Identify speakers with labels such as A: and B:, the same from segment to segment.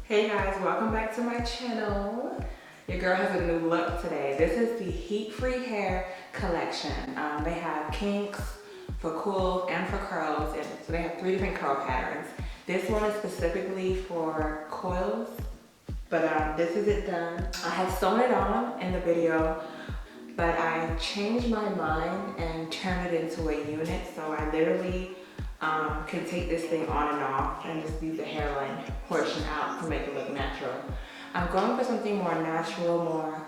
A: Hey guys, welcome back to my channel. Your girl has a new look today. This is the Heat Free Hair collection. They have kinks for Koils and for curls, and so they have 3 different curl patterns. This one is specifically for coils, but this is it done. I had sewn it on in the video, but I changed my mind and turned it into a unit, so I literally can take this thing on and off and just leave the hairline portion out to make it look natural. I'm going for something more natural, more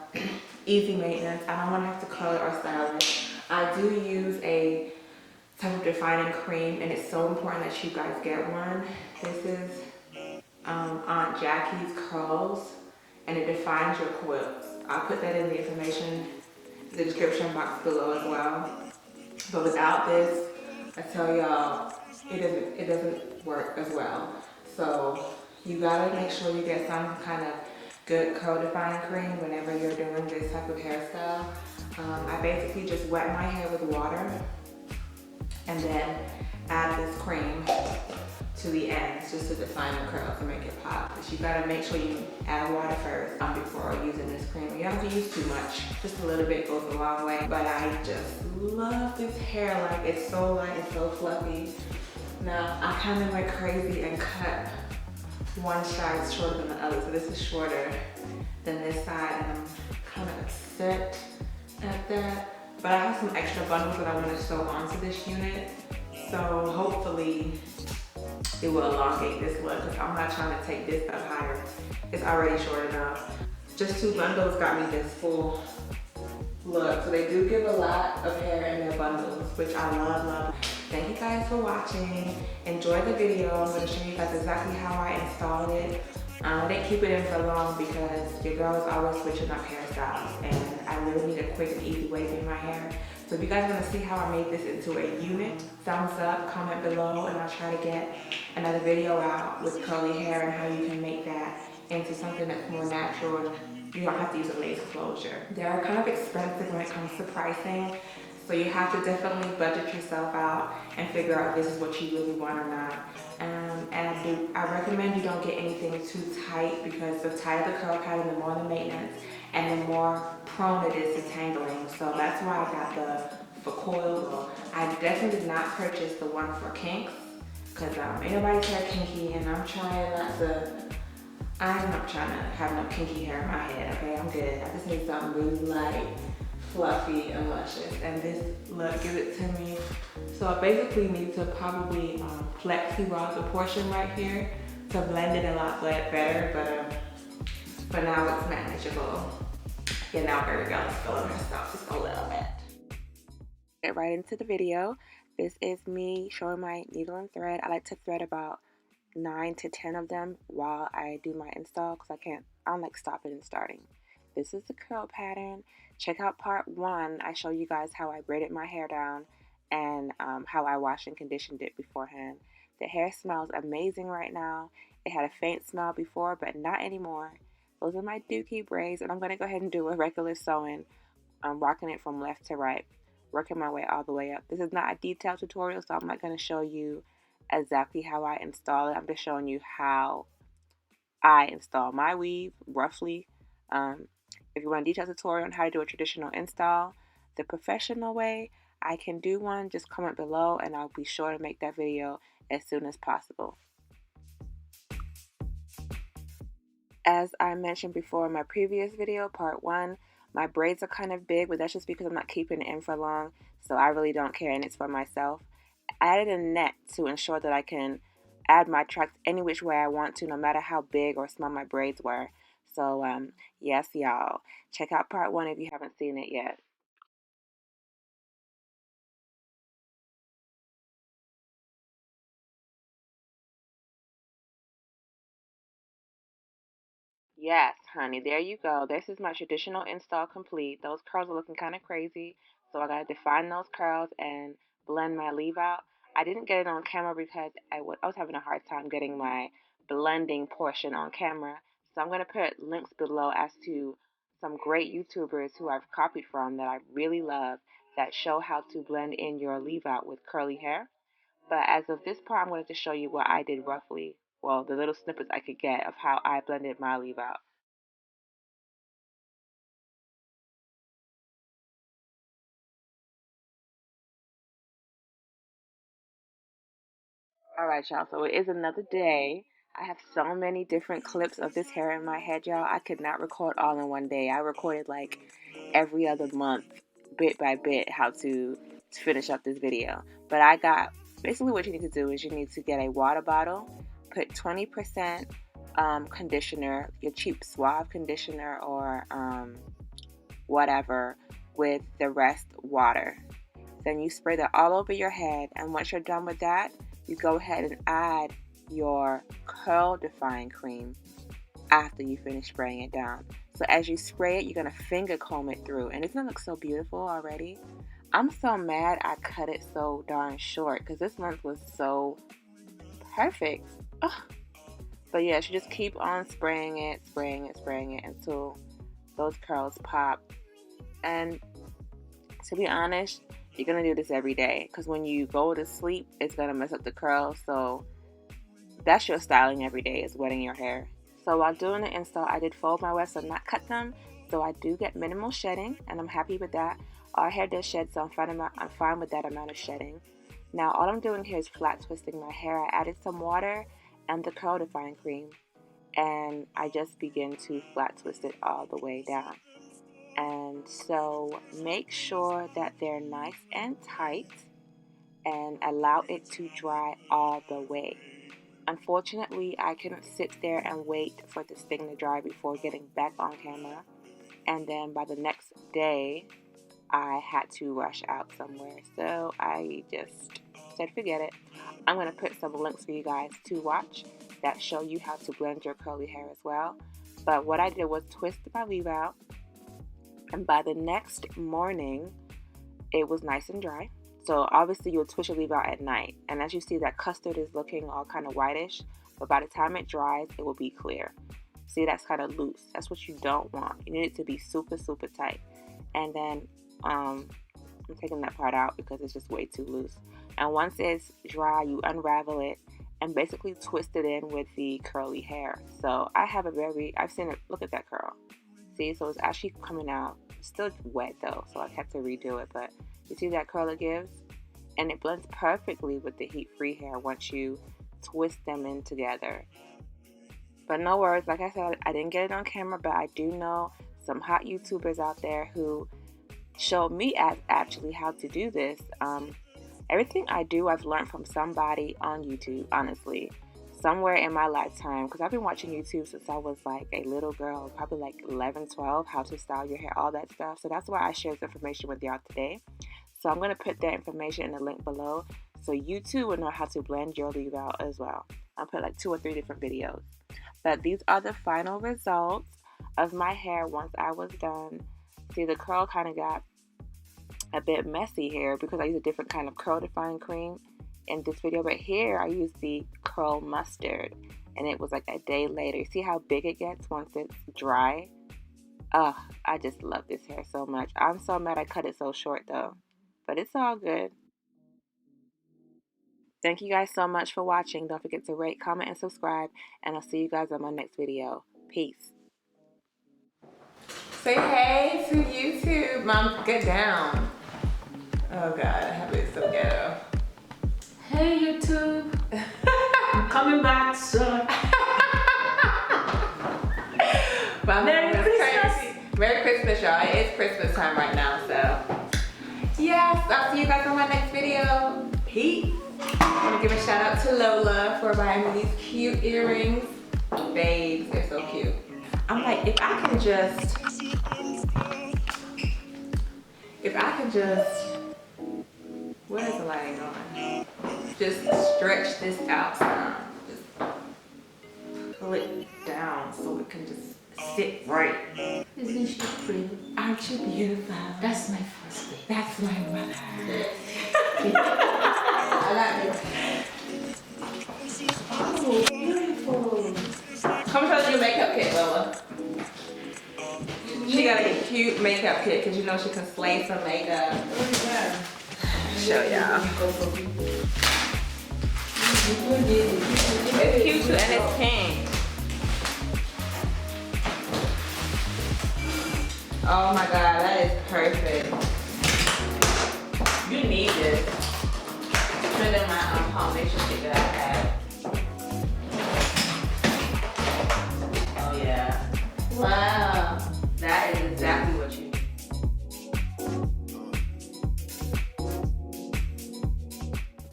A: easy maintenance. I don't want to have to curl it or style it. I do use a type of defining cream, and it's so important that you guys get one. This is Aunt Jackie's Curls, and it defines your coils. I'll put that in the information, the description box below as well. But without this, I tell y'all, it doesn't work as well. So you gotta make sure you get some kind of good curl defining cream whenever you're doing this type of hairstyle. I basically just wet my hair with water and then add this cream to the ends just to define the curls and make it pop. But you gotta make sure you add water first before using this cream. You don't have to use too much, just a little bit goes a long way. But I just love this hair, like it's so light and so fluffy. Now I kind of went crazy and cut one side shorter than the other. So this is shorter than this side, and I'm kind of upset at that. But I have some extra bundles that I want to sew onto this unit. So hopefully it will elongate this look, because I'm not trying to take this up higher. It's already short enough. Just 2 bundles got me this full look. So they do give a lot of hair in their bundles, which I love. Thank you guys for watching. Enjoy the video. I'm going to show you guys exactly how I installed it. I didn't keep it in for long because your girl is always switching up hairstyles, and I really need a quick and easy way to do my hair. So if you guys want to see how I made this into a unit, thumbs up, comment below, and I'll try to get another video out with curly hair and how you can make that into something that's more natural. You don't have to use a lace closure. They're kind of expensive when it comes to pricing, so you have to definitely budget yourself out and figure out if this is what you really want or not. And I recommend you don't get anything too tight, because the tighter the curl pattern, the more the maintenance and the more prone it is to tangling. So that's why I got the for coils. I definitely did not purchase the one for kinks, because ain't nobody's hair kinky, and I'm not trying to have no kinky hair in my head, okay? I'm good. I just need something really light, fluffy, and luscious. And this look gives it to me. So I basically need to probably plexiglass the portion right here to blend it a lot better, but now it's manageable. Yeah, now there we go. Let's go over stuff just a little bit. Get right into the video. This is me showing my needle and thread. I like to thread about 9 to 10 of them while I do my install, because I don't like stopping and starting. This is the curl pattern. Check out part 1. I show you guys how I braided my hair down and how I washed and conditioned it beforehand. The hair smells amazing right now. It had a faint smell before, but not anymore. Those are my dookie braids, and I'm going to go ahead and do a regular sewing. I'm rocking it from left to right, working my way all the way up. This is not a detailed tutorial, so I'm not going to show you exactly how I install it. I'm just showing you how I install my weave, roughly. If you want a detailed tutorial on how to do a traditional install the professional way, I can do one. Just comment below and I'll be sure to make that video as soon as possible. As I mentioned before in my previous video, part 1, my braids are kind of big, but that's just because I'm not keeping it in for long, so I really don't care, and it's for myself. I added a net to ensure that I can add my tracks any which way I want to, no matter how big or small my braids were. So yes, y'all, check out part 1 if you haven't seen it yet. Yes, honey, there you go. This is my traditional install complete. Those curls are looking kind of crazy, so I gotta define those curls and blend my leave out. I didn't get it on camera because I was having a hard time getting my blending portion on camera. So I'm gonna put links below as to some great YouTubers who I've copied from that I really love that show how to blend in your leave out with curly hair. But as of this part, I'm going to show you what I did roughly. well, the little snippets I could get of how I blended my leave out. All right, y'all. So it is another day. I have so many different clips of this hair in my head, y'all. I could not record all in one day. I recorded like every other month, bit by bit, how to finish up this video. But I got, basically what you need to do is you need to get a water bottle, put 20% conditioner, your cheap Suave conditioner or whatever, with the rest water. Then you spray that all over your head, and once you're done with that, you go ahead and add your curl defying cream after you finish spraying it down. So as you spray it, you're going to finger comb it through, and doesn't it look so beautiful already? I'm so mad I cut it so darn short because this month was so perfect. Ugh. But yeah, you just keep on spraying it until those curls pop. And to be honest, you're going to do this every day because when you go to sleep, it's going to mess up the curls. So that's your styling every day, is wetting your hair. So while doing the install, I did fold my wefts and not cut them. So I do get minimal shedding, and I'm happy with that. Our hair does shed, so I'm fine with that amount of shedding. Now all I'm doing here is flat twisting my hair. I added some water and the curl defying cream, and I just begin to flat twist it all the way down. And so make sure that they're nice and tight and allow it to dry all the way. Unfortunately, I couldn't sit there and wait for this thing to dry before getting back on camera. And then by the next day, I had to rush out somewhere. So I just said, forget it. I'm going to put some links for you guys to watch that show you how to blend your curly hair as well. But what I did was twist my leave out. And by the next morning, it was nice and dry. So obviously you'll twist your leave out at night. And as you see, that custard is looking all kind of whitish. But by the time it dries, it will be clear. See, that's kind of loose. That's what you don't want. You need it to be super, super tight. And then I'm taking that part out because it's just way too loose. And once it's dry, you unravel it and basically twist it in with the curly hair. So I've seen it, look at that curl. See, so it's actually coming out. It's still wet though, so I had to redo it. But you see that curl it gives? And it blends perfectly with the heat-free hair once you twist them in together. But no worries, like I said, I didn't get it on camera, but I do know some hot YouTubers out there who showed me actually how to do this. Everything I do, I've learned from somebody on YouTube, honestly. Somewhere in my lifetime, because I've been watching YouTube since I was like a little girl, probably like 11, 12, how to style your hair, all that stuff. So that's why I share this information with y'all today. So I'm going to put that information in the link below so you too will know how to blend your leave out as well. I'll put like 2 or 3 different videos. But these are the final results of my hair once I was done. See, the curl kind of got a bit messy here because I used a different kind of curl defying cream in this video, but here I used the curl mustard and it was like a day later. See how big it gets once it's dry? I just love this hair so much. I'm so mad I cut it so short though, but it's all good. Thank you guys so much for watching. Don't forget to rate, comment, and subscribe, and I'll see you guys on my next video. Peace. Say hey to YouTube. Mom, get down. Oh God, I have it so ghetto.
B: Hey YouTube, I'm coming back soon. Merry Christmas.
A: Merry Christmas, y'all. It's Christmas time right now, so yes, I'll see you guys on my next video. Peace. I want to give a shout out to Lola for buying me these cute earrings. Babes, they're so cute. I'm like, if I can just, what is the lighting on? Just stretch this out some. Just pull it down so it can just sit right.
B: Isn't she pretty?
A: Aren't you beautiful?
B: That's my first day.
A: That's my mother.
B: I like it. Oh, beautiful.
A: Come show your makeup kit, Lola. She got a cute makeup kit because you know she can slay some makeup.
B: Oh, yeah.
A: Show y'all. It's cute too, and it's pink. Oh my god, that is perfect.